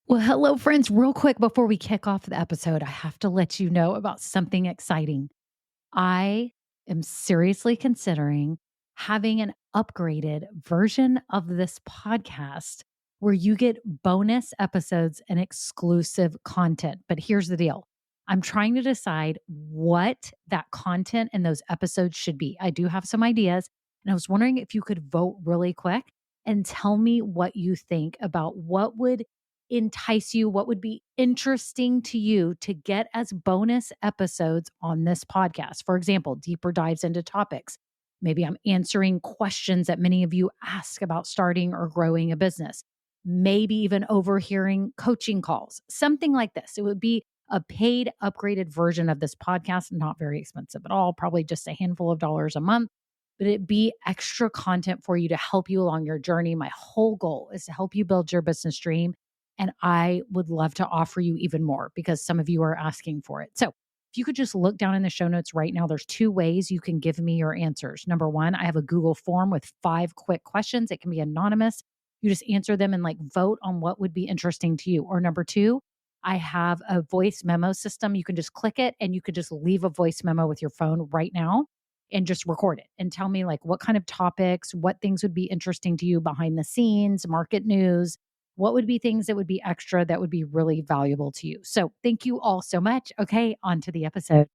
Well, hello, friends. Real quick before we kick off the episode, I have to let you know about something exciting. I am seriously considering having an upgraded version of this podcast where you get bonus episodes and exclusive content. But here's the deal, I'm trying to decide what that content and those episodes should be. I do have some ideas, and I was wondering if you could vote really quick and tell me what you think about what would entice you, what would be interesting to you to get as bonus episodes on this podcast. For example, deeper dives into topics. Maybe I'm answering questions that many of you ask about starting or growing a business. Maybe even overhearing coaching calls, something like this. It would be a paid, upgraded version of this podcast, not very expensive at all, probably just a handful of dollars a month, but it be extra content for you to help you along your journey. My whole goal is to help you build your business dream. And I would love to offer you even more because some of you are asking for it. So if you could just look down in the show notes right now, there's 2 ways you can give me your answers. Number 1, I have a Google form with 5 quick questions. It can be anonymous. You just answer them and vote on what would be interesting to you. Or number 2, I have a voice memo system. You can just click it and you could just leave a voice memo with your phone right now and just record it and tell me what kind of topics, what things would be interesting to you behind the scenes, market news. What would be things that would be extra that would be really valuable to you? So thank you all so much. Okay, on to the episode.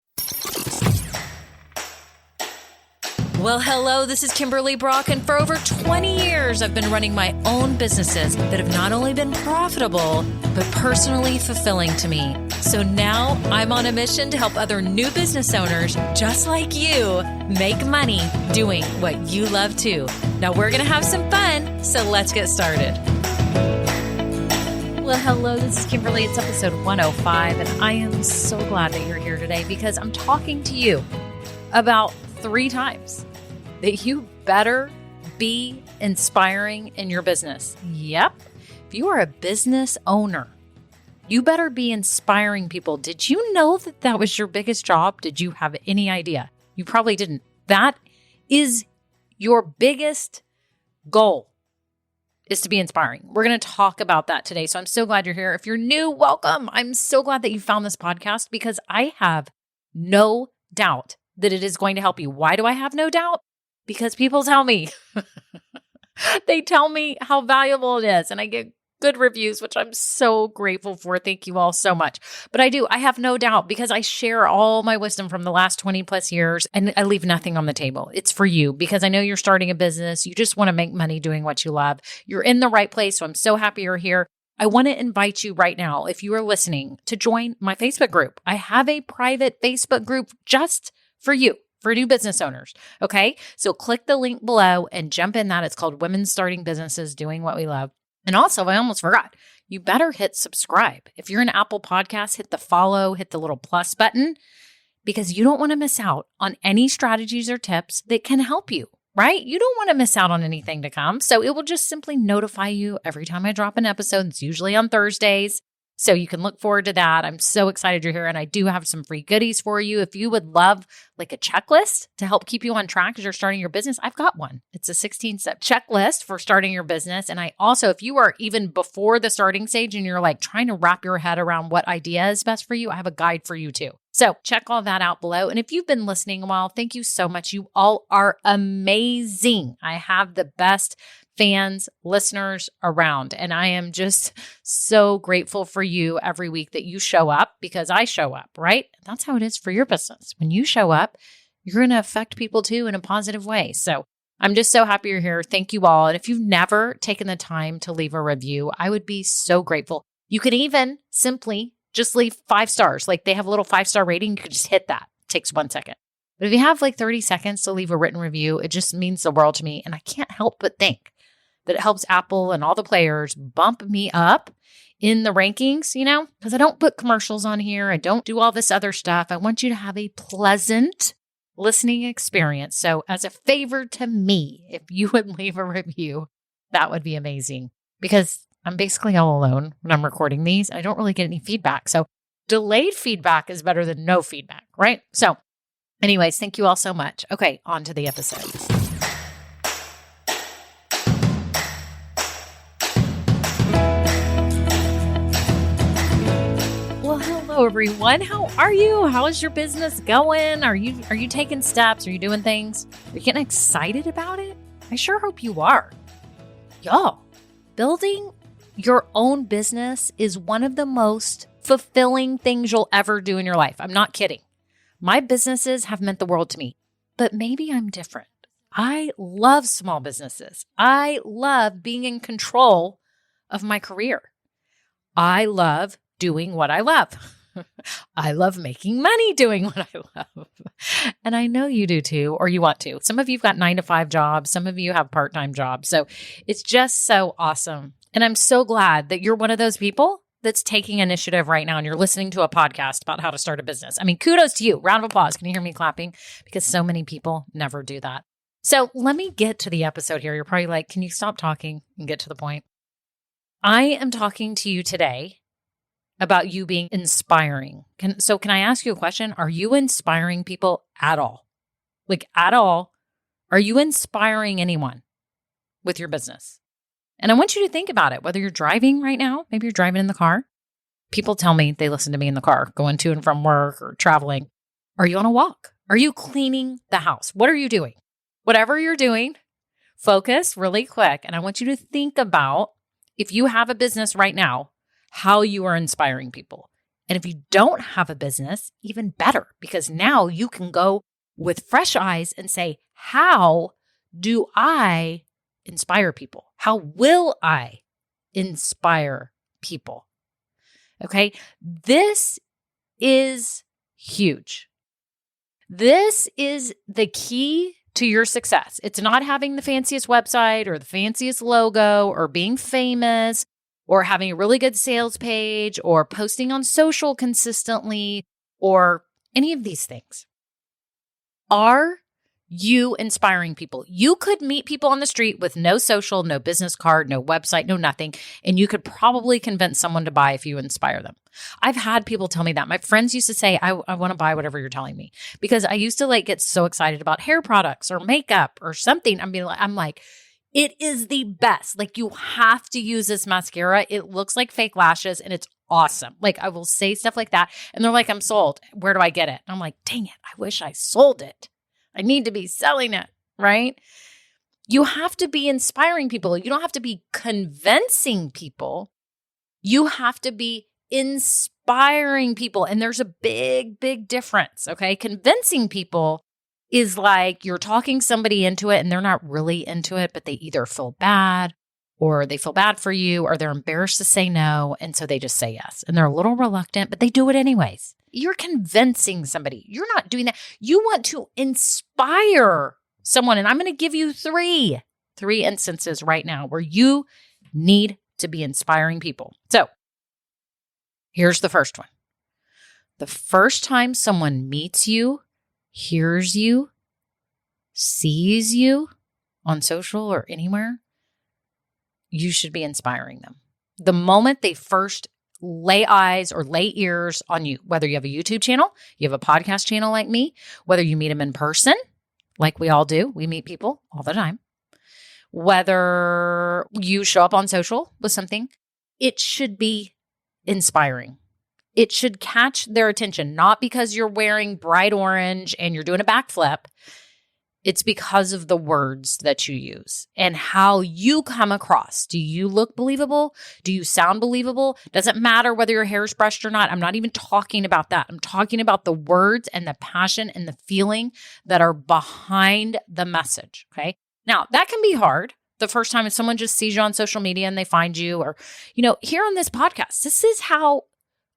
Well, hello, this is Kimberly Brock, and for over 20 years, I've been running my own businesses that have not only been profitable, but personally fulfilling to me. So now I'm on a mission to help other new business owners just like you make money doing what you love too. Now we're going to have some fun, so let's get started. Well, hello, this is Kimberly. It's episode 105, and I am so glad that you're here today because I'm talking to you about 3 times that you better be inspiring in your business. Yep. If you are a business owner, you better be inspiring people. Did you know that that was your biggest job? Did you have any idea? You probably didn't. That is your biggest goal, is to be inspiring. We're going to talk about that today. So I'm so glad you're here. If you're new, welcome. I'm so glad that you found this podcast because I have no doubt that it is going to help you. Why do I have no doubt? Because people tell me. They tell me how valuable it is, and I get good reviews, which I'm so grateful for. Thank you all so much. But I have no doubt because I share all my wisdom from the last 20 plus years and I leave nothing on the table. It's for you because I know you're starting a business. You just want to make money doing what you love. You're in the right place. So I'm so happy you're here. I want to invite you right now, if you are listening, to join my Facebook group. I have a private Facebook group just for you, for new business owners. Okay. So click the link below and jump in that. It's called Women Starting Businesses Doing What We Love. And also, I almost forgot, you better hit subscribe. If you're an Apple Podcast, hit the follow, hit the little plus button, because you don't want to miss out on any strategies or tips that can help you, right? You don't want to miss out on anything to come. So it will just simply notify you every time I drop an episode. It's usually on Thursdays. So you can look forward to that. I'm so excited you're here. And I do have some free goodies for you. If you would love a checklist to help keep you on track as you're starting your business, I've got one. It's a 16-step checklist for starting your business. And I also, if you are even before the starting stage and you're trying to wrap your head around what idea is best for you, I have a guide for you too. So check all that out below. And if you've been listening a while, thank you so much. You all are amazing. I have the best fans, listeners around. And I am just so grateful for you every week that you show up because I show up, right? That's how it is for your business. When you show up, you're going to affect people too in a positive way. So I'm just so happy you're here. Thank you all. And if you've never taken the time to leave a review, I would be so grateful. You could even simply just leave 5 stars. They have a little 5-star rating. You can just hit that. It takes 1 second. But if you have 30 seconds to leave a written review, it just means the world to me. And I can't help but think that it helps Apple and all the players bump me up in the rankings, because I don't put commercials on here. I don't do all this other stuff. I want you to have a pleasant listening experience. So as a favor to me, if you would leave a review, that would be amazing because I'm basically all alone when I'm recording these. I don't really get any feedback. So delayed feedback is better than no feedback, right? So anyways, thank you all so much. Okay, on to the episode. Hello, everyone. How are you? How is your business going? Are you taking steps? Are you doing things? Are you getting excited about it? I sure hope you are. Y'all, building your own business is one of the most fulfilling things you'll ever do in your life. I'm not kidding. My businesses have meant the world to me, but maybe I'm different. I love small businesses. I love being in control of my career. I love doing what I love. I love making money doing what I love. And I know you do too, or you want to. Some of you've got 9-to-5 jobs. Some of you have part-time jobs. So it's just so awesome. And I'm so glad that you're one of those people that's taking initiative right now and you're listening to a podcast about how to start a business. I mean, kudos to you. Round of applause. Can you hear me clapping? Because so many people never do that. So let me get to the episode here. You're probably like, can you stop talking and get to the point? I am talking to you today about you being inspiring. Can I ask you a question? Are you inspiring people at all? Like at all? Are you inspiring anyone with your business? And I want you to think about it, whether you're driving right now, maybe you're driving in the car. People tell me they listen to me in the car, going to and from work or traveling. Are you on a walk? Are you cleaning the house? What are you doing? Whatever you're doing, focus really quick. And I want you to think about, if you have a business right now, how you are inspiring people. And if you don't have a business, even better, because now you can go with fresh eyes and say, how do I inspire people? How will I inspire people? Okay, this is huge. This is the key to your success. It's not having the fanciest website or the fanciest logo or being famous or having a really good sales page or posting on social consistently or any of these things. Are you inspiring people? You could meet people on the street with no social, no business card, no website, no nothing, and you could probably convince someone to buy if you inspire them. I've had people tell me that. My friends used to say, I want to buy whatever you're telling me, because I used to get so excited about hair products or makeup or something. I'm like, it is the best. You have to use this mascara. It looks like fake lashes and it's awesome. I will say stuff like that. And they're like, I'm sold. Where do I get it? And I'm like, dang it. I wish I sold it. I need to be selling it, right? You have to be inspiring people. You don't have to be convincing people. You have to be inspiring people. And there's a big, big difference, okay? Convincing people is like you're talking somebody into it and they're not really into it, but they either feel bad or they feel bad for you or they're embarrassed to say no. And so they just say yes. And they're a little reluctant, but they do it anyways. You're convincing somebody. You're not doing that. You want to inspire someone. And I'm going to give you three instances right now where you need to be inspiring people. So here's the first one. The first time someone meets you, hears you, sees you on social or anywhere, you should be inspiring them. The moment they first lay eyes or lay ears on you, whether you have a YouTube channel, you have a podcast channel like me, whether you meet them in person, like we all do, we meet people all the time, whether you show up on social with something, it should be inspiring. It should catch their attention, not because you're wearing bright orange and you're doing a backflip. It's because of the words that you use and how you come across. Do you look believable? Do you sound believable? Doesn't matter whether your hair is brushed or not. I'm not even talking about that. I'm talking about the words and the passion and the feeling that are behind the message, okay? Now, that can be hard the first time if someone just sees you on social media and they find you, or, here on this podcast. This is how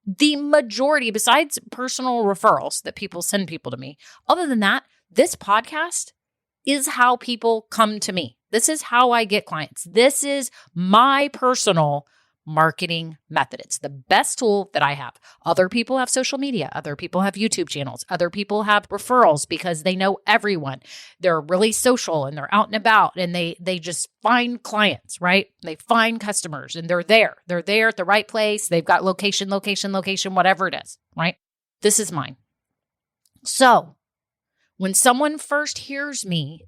the majority, besides personal referrals that people send people to me, other than that, this podcast is how people come to me. This is how I get clients. This is my personal marketing method. It's the best tool that I have. Other people have social media. Other people have YouTube channels. Other people have referrals because they know everyone. They're really social and they're out and about and they just find clients, right? They find customers and they're there. They're there at the right place. They've got location, whatever it is, right? This is mine. So when someone first hears me,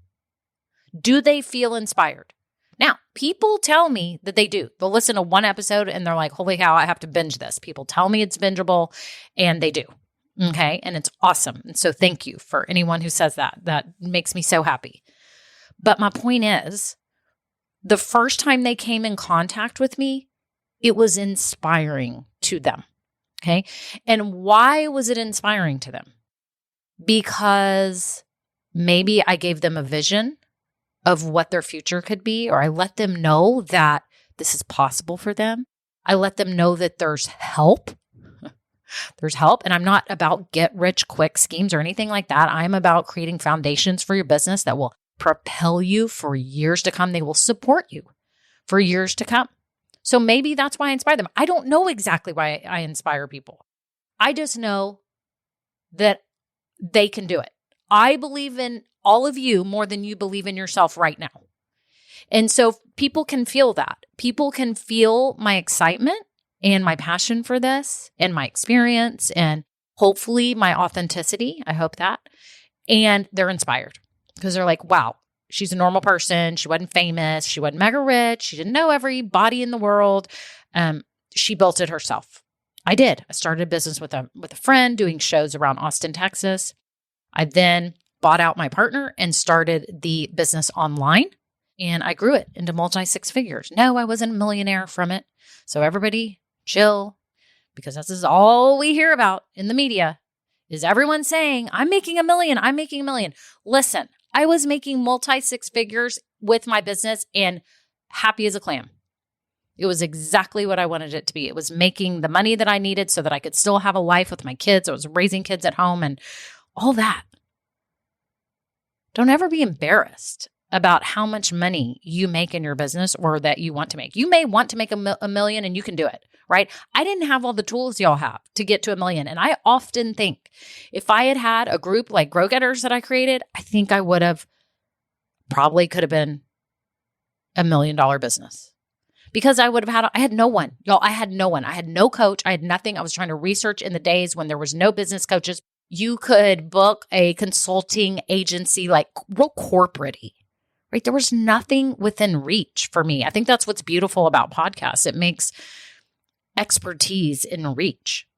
do they feel inspired? Now, people tell me that they do. They'll listen to one episode and they're like, holy cow, I have to binge this. People tell me it's bingeable, and they do. Okay. And it's awesome. And so thank you for anyone who says that. That makes me so happy. But my point is, the first time they came in contact with me, it was inspiring to them. Okay. And why was it inspiring to them? Because maybe I gave them a vision of what their future could be, or I let them know that this is possible for them. I let them know that there's help. There's help. And I'm not about get rich quick schemes or anything like that. I'm about creating foundations for your business that will propel you for years to come. They will support you for years to come. So maybe that's why I inspire them. I don't know exactly why I inspire people. I just know that they can do it. I believe in all of you more than you believe in yourself right now. And so people can feel that. People can feel my excitement and my passion for this and my experience and hopefully my authenticity. I hope that. And they're inspired because they're like, wow, she's a normal person. She wasn't famous. She wasn't mega rich. She didn't know every body in the world. She built it herself. I did. I started a business with a friend doing shows around Austin, Texas. I then bought out my partner and started the business online, and I grew it into multi-six figures. No, I wasn't a millionaire from it. So everybody chill, because this is all we hear about in the media is everyone saying, I'm making $1 million. I'm making $1 million. Listen, I was making multi-six figures with my business and happy as a clam. It was exactly what I wanted it to be. It was making the money that I needed so that I could still have a life with my kids. I was raising kids at home and all that. Don't ever be embarrassed about how much money you make in your business or that you want to make. You may want to make $1 million and you can do it, right? I didn't have all the tools y'all have to get to $1 million. And I often think if I had had a group like Grow Getters that I created, I think I would have could have been $1 million business because I had no one, y'all. I had no one. I had no coach. I had nothing. I was trying to research in the days when there was no business coaches. You could book a consulting agency like real corporate-y, right? There was nothing within reach for me. I think that's what's beautiful about podcasts. It makes expertise in reach,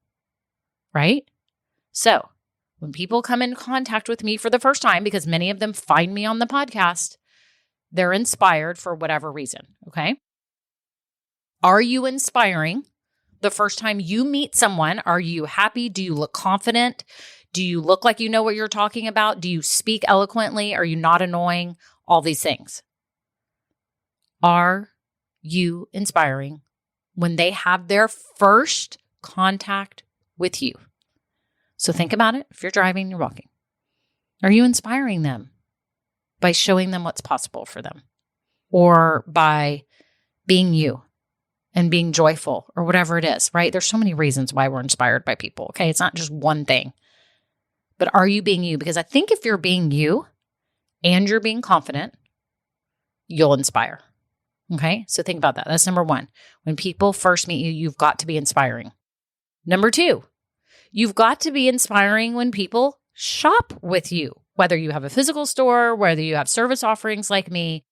right? So when people come in contact with me for the first time, because many of them find me on the podcast, they're inspired for whatever reason, okay? Are you inspiring the first time you meet someone? Are you happy? Do you look confident? Do you look like you know what you're talking about? Do you speak eloquently? Are you not annoying? All these things. Are you inspiring when they have their first contact with you? So think about it. If you're driving, you're walking. Are you inspiring them by showing them what's possible for them or by being you and being joyful or whatever it is, right? There's so many reasons why we're inspired by people, okay? It's not just one thing. But are you being you? Because I think if you're being you and you're being confident, you'll inspire. Okay? So think about that. That's number one. When people first meet you, you've got to be inspiring. Number two, you've got to be inspiring when people shop with you, whether you have a physical store, whether you have service offerings like me,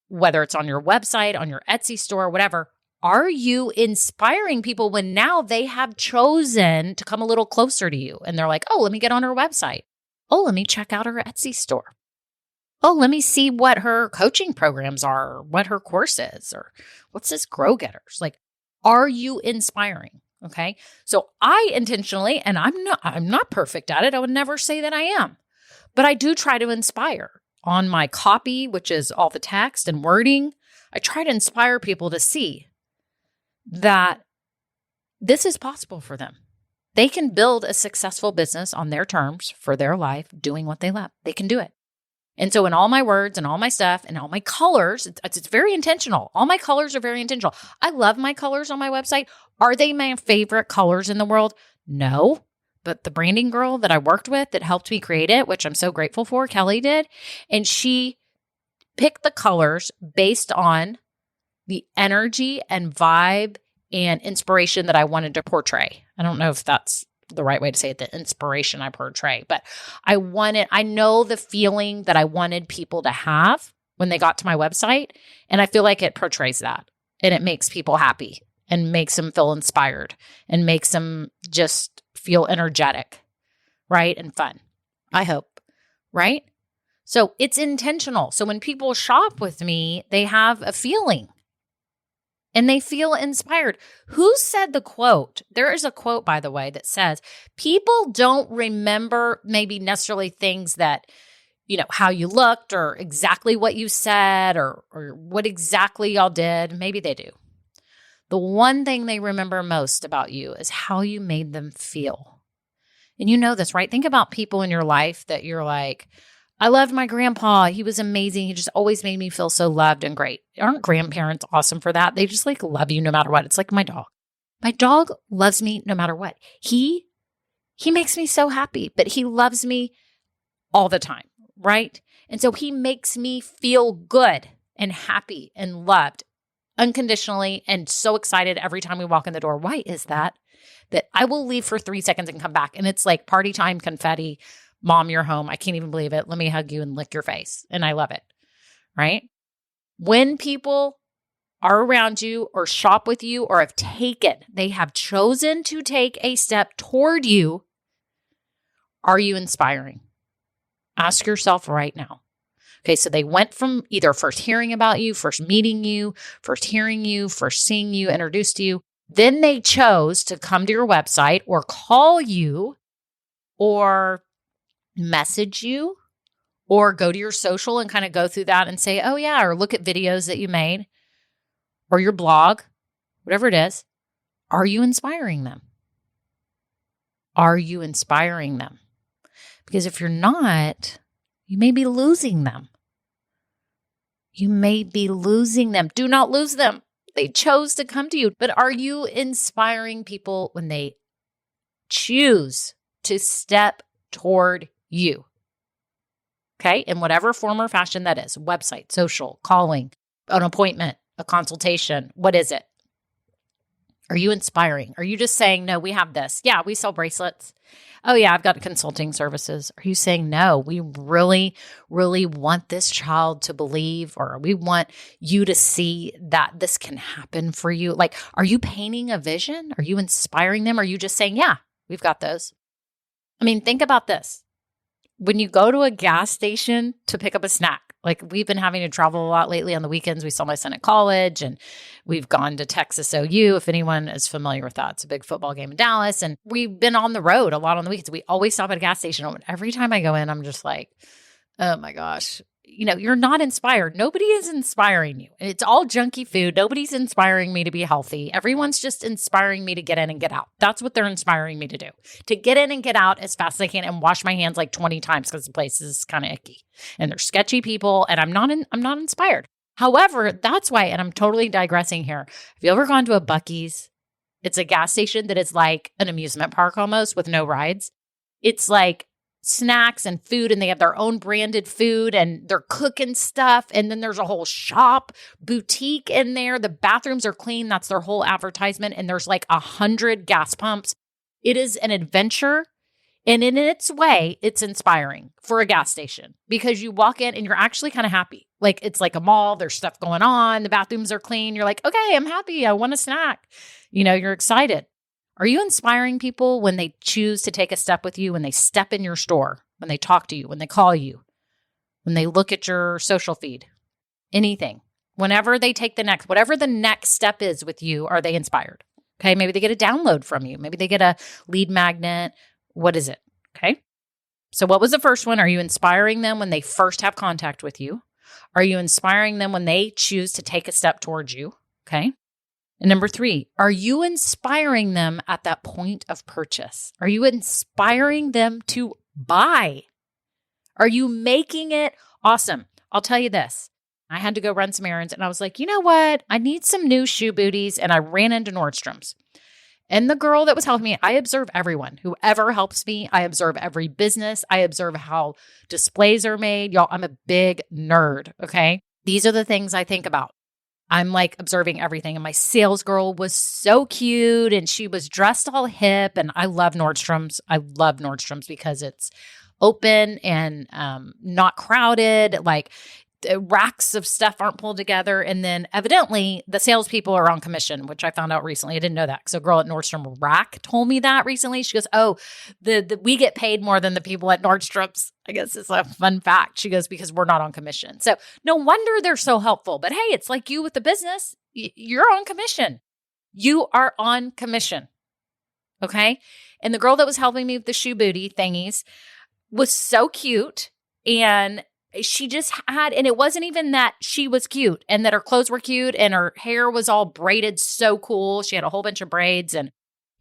whether it's on your website, on your Etsy store, whatever. Are you inspiring people when now they have chosen to come a little closer to you and they're like, oh, let me get on her website. Oh, let me check out her Etsy store. Oh, let me see what her coaching programs are, or what her course is, or what's this Grow Getters? Like, are you inspiring? Okay. So I intentionally, and I'm not perfect at it. I would never say that I am, but I do try to inspire on my copy, which is all the text and wording. I try to inspire people to see that this is possible for them. They can build a successful business on their terms for their life, doing what they love. They can do it. And so in all my words and all my stuff and all my colors, it's very intentional. All my colors are very intentional. I love my colors on my website. Are they my favorite colors in the world? No. But the branding girl that I worked with that helped me create it, which I'm so grateful for, Kelly did, and she picked the colors based on the energy and vibe and inspiration that I wanted to portray. I don't know if that's the right way to say it, the inspiration I portray, but I know the feeling that I wanted people to have when they got to my website. And I feel like it portrays that and it makes people happy and makes them feel inspired and makes them just feel energetic, right? And fun, I hope, right? So it's intentional. So when people shop with me, they have a feeling and they feel inspired. Who said the quote? There is a quote, by the way, that says, people don't remember maybe necessarily things that, how you looked or exactly what you said or what exactly y'all did. Maybe they do. The one thing they remember most about you is how you made them feel. And you know this, right? Think about people in your life that you're like, I loved my grandpa. He was amazing. He just always made me feel so loved and great. Aren't grandparents awesome for that? They just love you no matter what. It's like my dog. My dog loves me no matter what. He makes me so happy, but he loves me all the time, right? And so he makes me feel good and happy and loved unconditionally and so excited every time we walk in the door. Why is that? That I will leave for 3 seconds and come back and it's like party time, confetti. Mom, you're home. I can't even believe it. Let me hug you and lick your face. And I love it, right? When people are around you or shop with you or they have chosen to take a step toward you, are you inspiring? Ask yourself right now. Okay, so they went from either first hearing about you, first meeting you, first hearing you, first seeing you, introduced to you. Then they chose to come to your website or call you or message you or go to your social and kind of go through that and say, oh yeah, or look at videos that you made or your blog, whatever it is. Are you inspiring them? Are you inspiring them? Because if you're not, you may be losing them. You may be losing them. Do not lose them. They chose to come to you. But are you inspiring people when they choose to step toward you? Okay? In whatever form or fashion that is, website, social, calling, an appointment, a consultation, what is it? Are you inspiring? Are you just saying, no, we have this. Yeah, we sell bracelets. Oh yeah, I've got consulting services. Are you saying, no, we really, really want this child to believe, or we want you to see that this can happen for you? Like, are you painting a vision? Are you inspiring them? Are you just saying, yeah, we've got those? I mean, think about this. When you go to a gas station to pick up a snack, like we've been having to travel a lot lately on the weekends. We saw my son at college and we've gone to Texas OU. If anyone is familiar with that, it's a big football game in Dallas. And we've been on the road a lot on the weekends. We always stop at a gas station. And every time I go in, I'm just like, oh my gosh, you're not inspired. Nobody is inspiring you. It's all junky food. Nobody's inspiring me to be healthy. Everyone's just inspiring me to get in and get out. That's what they're inspiring me to do. To get in and get out as fast as I can and wash my hands like 20 times because the place is kind of icky. And they're sketchy people and I'm not inspired. However, that's why, and I'm totally digressing here. Have you ever gone to a Buc-ee's? It's a gas station that is like an amusement park almost with no rides. It's like snacks and food, and they have their own branded food and they're cooking stuff. And then there's a whole shop boutique in there. The bathrooms are clean. That's their whole advertisement. And there's like 100 gas pumps. It is an adventure. And in its way, it's inspiring for a gas station because you walk in and you're actually kind of happy. Like it's like a mall. There's stuff going on. The bathrooms are clean. You're like, okay, I'm happy. I want a snack. You're excited. Are you inspiring people when they choose to take a step with you, when they step in your store, when they talk to you, when they call you, when they look at your social feed, anything, whenever they take whatever the next step is with you, are they inspired? Okay. Maybe they get a download from you. Maybe they get a lead magnet. What is it? Okay. So what was the first one? Are you inspiring them when they first have contact with you? Are you inspiring them when they choose to take a step towards you? Okay. And number 3, are you inspiring them at that point of purchase? Are you inspiring them to buy? Are you making it awesome? I'll tell you this. I had to go run some errands and I was like, you know what? I need some new shoe booties. And I ran into Nordstrom's. And the girl that was helping me, I observe everyone. Whoever helps me, I observe every business. I observe how displays are made. Y'all, I'm a big nerd, okay? These are the things I think about. I'm like observing everything. And my sales girl was so cute and she was dressed all hip. And I love Nordstrom's. I love Nordstrom's because it's open and not crowded. Like racks of stuff aren't pulled together. And then evidently the salespeople are on commission, which I found out recently. I didn't know that because a girl at Nordstrom Rack told me that recently. She goes, oh, we get paid more than the people at Nordstrom's. I guess it's a fun fact. She goes, because we're not on commission. So no wonder they're so helpful. But hey, it's like you with the business. You're on commission. You are on commission. Okay. And the girl that was helping me with the shoe booty thingies was so cute. And she just had, and it wasn't even that she was cute and that her clothes were cute and her hair was all braided so cool. She had a whole bunch of braids, and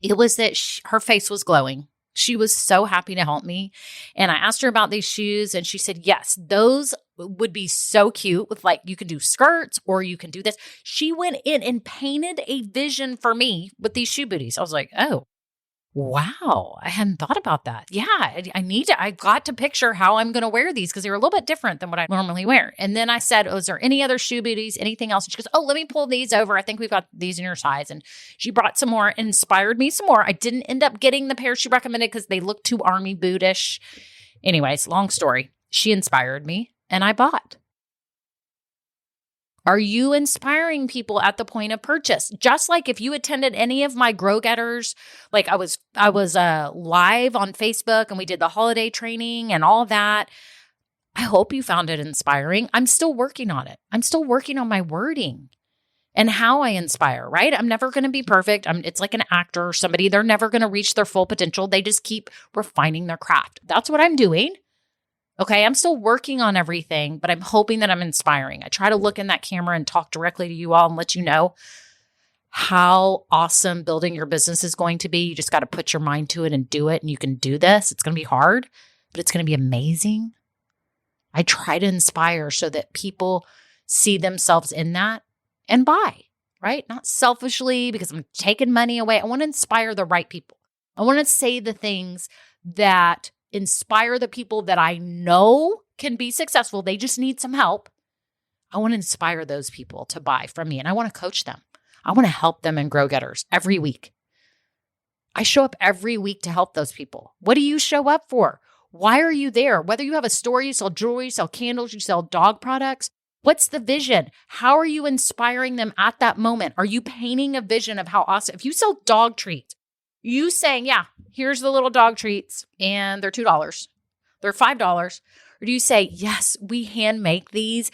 it was that her face was glowing. She was so happy to help me. And I asked her about these shoes, and she said, yes, those would be so cute with, like, you can do skirts or you can do this. She went in and painted a vision for me with these shoe booties. I was like, oh, wow, I hadn't thought about that. Yeah, I've got to picture how I'm going to wear these because they're a little bit different than what I normally wear. And then I said, oh, is there any other shoe booties, anything else? And she goes, oh, let me pull these over. I think we've got these in your size. And she brought some more and inspired me some more. I didn't end up getting the pair she recommended because they looked too army bootish. Anyways, long story. She inspired me and I bought. Are you inspiring people at the point of purchase? Just like if you attended any of my Grow Getters, like I was live on Facebook and we did the holiday training and all that. I hope you found it inspiring. I'm still working on it. I'm still working on my wording and how I inspire, right? I'm never going to be perfect. It's like an actor or somebody. They're never going to reach their full potential. They just keep refining their craft. That's what I'm doing. Okay, I'm still working on everything, but I'm hoping that I'm inspiring. I try to look in that camera and talk directly to you all and let you know how awesome building your business is going to be. You just got to put your mind to it and do it, and you can do this. It's going to be hard, but it's going to be amazing. I try to inspire so that people see themselves in that and buy, right? Not selfishly because I'm taking money away. I want to inspire the right people. I want to say the things that inspire the people that I know can be successful. They just need some help. I want to inspire those people to buy from me, and I want to coach them. I want to help them in Grow Getters every week. I show up every week to help those people. What do you show up for? Why are you there? Whether you have a store, you sell jewelry, you sell candles, you sell dog products, what's the vision? How are you inspiring them at that moment? Are you painting a vision of how awesome? If you sell dog treats, you saying, yeah, here's the little dog treats and they're $2, they're $5. Or do you say, yes, we hand make these.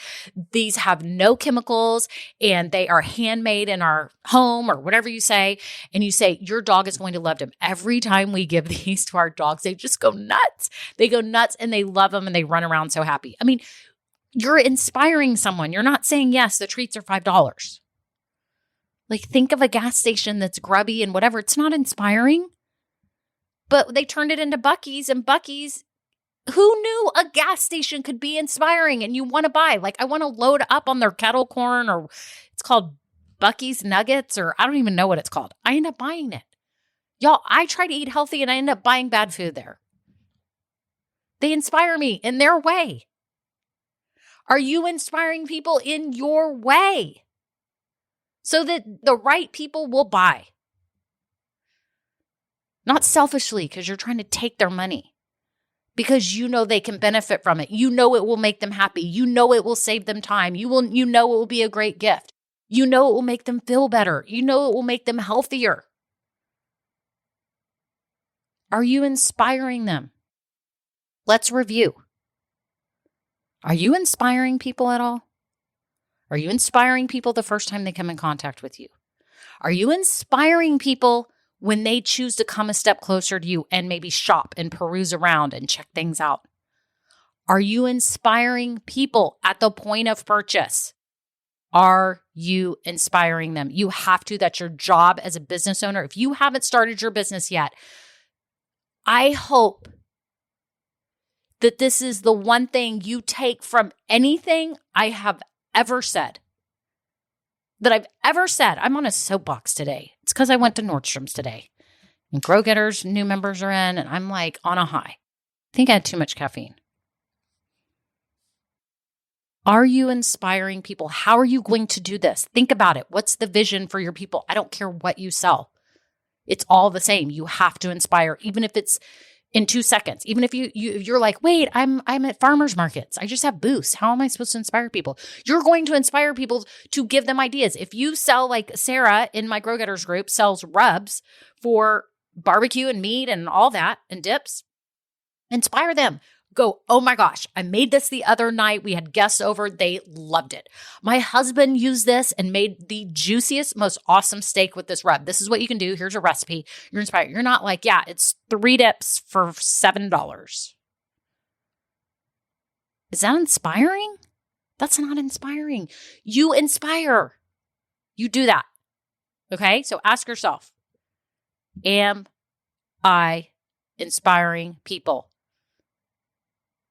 These have no chemicals and they are handmade in our home or whatever you say. And you say, your dog is going to love them. Every time we give these to our dogs, they just go nuts. They go nuts and they love them and they run around so happy. I mean, you're inspiring someone. You're not saying, yes, the treats are $5. Like, think of a gas station that's grubby and whatever. It's not inspiring. But they turned it into Buc-ee's, and Buc-ee's, who knew a gas station could be inspiring and you want to buy? Like, I want to load up on their kettle corn, or it's called Buc-ee's Nuggets, or I don't even know what it's called. I end up buying it. Y'all, I try to eat healthy and I end up buying bad food there. They inspire me in their way. Are you inspiring people in your way so that the right people will buy? Not selfishly because you're trying to take their money, because you know they can benefit from it. You know it will make them happy. You know it will save them time. You know it will be a great gift. You know it will make them feel better. You know it will make them healthier. Are you inspiring them? Let's review. Are you inspiring people at all? Are you inspiring people the first time they come in contact with you? Are you inspiring people when they choose to come a step closer to you and maybe shop and peruse around and check things out? Are you inspiring people at the point of purchase? Are you inspiring them? You have to. That's your job as a business owner. If you haven't started your business yet, I hope that this is the one thing you take from anything I have ever said. That I've ever said. I'm on a soapbox today. It's because I went to Nordstrom's today. And Grow Getters, new members are in, and I'm like on a high. I think I had too much caffeine. Are you inspiring people? How are you going to do this? Think about it. What's the vision for your people? I don't care what you sell. It's all the same. You have to inspire, even if it's in 2 seconds. Even if you're like, wait, I'm at farmers markets. I just have booths. How am I supposed to inspire people? You're going to inspire people to give them ideas. If you sell, like Sarah in my Grow Getters group sells rubs for barbecue and meat and all that and dips, inspire them. Go, oh my gosh, I made this the other night. We had guests over. They loved it. My husband used this and made the juiciest, most awesome steak with this rub. This is what you can do. Here's a recipe. You're inspired. You're not like, yeah, it's 3 dips for $7. Is that inspiring? That's not inspiring. You inspire. You do that. Okay? So ask yourself, am I inspiring people?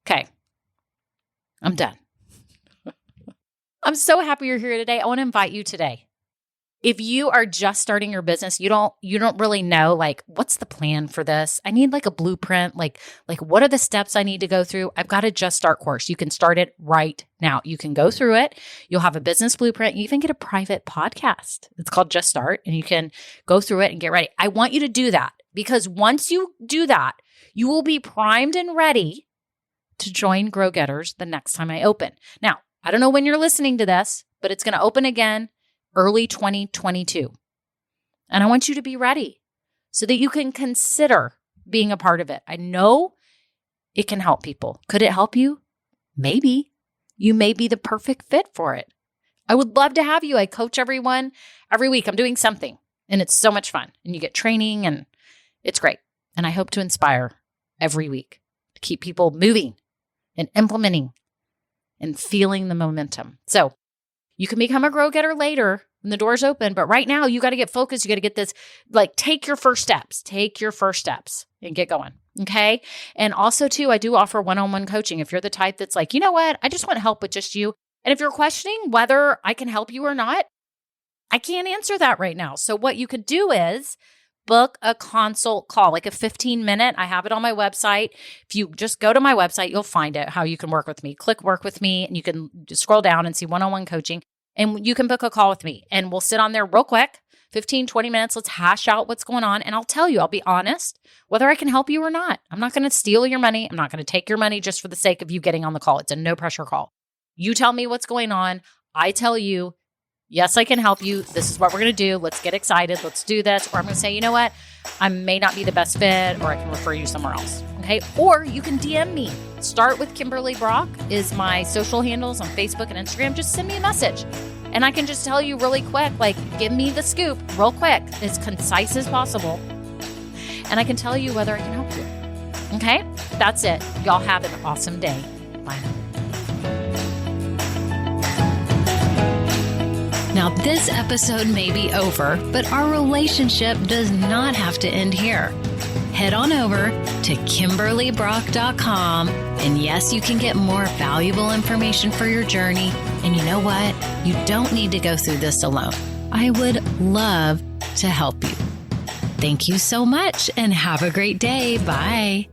Okay, I'm done. I'm so happy you're here today. I want to invite you today. If you are just starting your business, you don't really know, like, what's the plan for this? I need like a blueprint. Like what are the steps I need to go through? I've got a Just Start course. You can start it right now. You can go through it. You'll have a business blueprint. You even get a private podcast. It's called Just Start, and you can go through it and get ready. I want you to do that, because once you do that, you will be primed and ready to join Grow Getters the next time I open. Now, I don't know when you're listening to this, but it's going to open again early 2022. And I want you to be ready so that you can consider being a part of it. I know it can help people. Could it help you? Maybe. You may be the perfect fit for it. I would love to have you. I coach everyone every week. I'm doing something, and it's so much fun. And you get training, and it's great. And I hope to inspire every week to keep people moving and implementing and feeling the momentum. So you can become a Grow Getter later when the doors open, but right now you got to get focused. You got to get this, like, take your first steps and get going. Okay. And also too, I do offer one-on-one coaching. If you're the type that's like, you know what, I just want help with just you. And if you're questioning whether I can help you or not, I can't answer that right now. So what you could do is book a consult call, like a 15-minute. I have it on my website. If you just go to my website, you'll find it, how you can work with me. Click work with me, and you can just scroll down and see one-on-one coaching. And you can book a call with me, and we'll sit on there real quick, 15, 20 minutes. Let's hash out what's going on. And I'll tell you, I'll be honest, whether I can help you or not. I'm not going to steal your money. I'm not going to take your money just for the sake of you getting on the call. It's a no pressure call. You tell me what's going on. I tell you, yes, I can help you. This is what we're going to do. Let's get excited. Let's do this. Or I'm going to say, you know what? I may not be the best fit, or I can refer you somewhere else. Okay. Or you can DM me. Start with Kimberly Brock is my social handles on Facebook and Instagram. Just send me a message, and I can just tell you really quick, like, give me the scoop real quick, as concise as possible. And I can tell you whether I can help you. Okay. That's it. Y'all have an awesome day. Bye now. Now, this episode may be over, but our relationship does not have to end here. Head on over to KimberlyBrock.com, and yes, you can get more valuable information for your journey. And you know what? You don't need to go through this alone. I would love to help you. Thank you so much, and have a great day. Bye.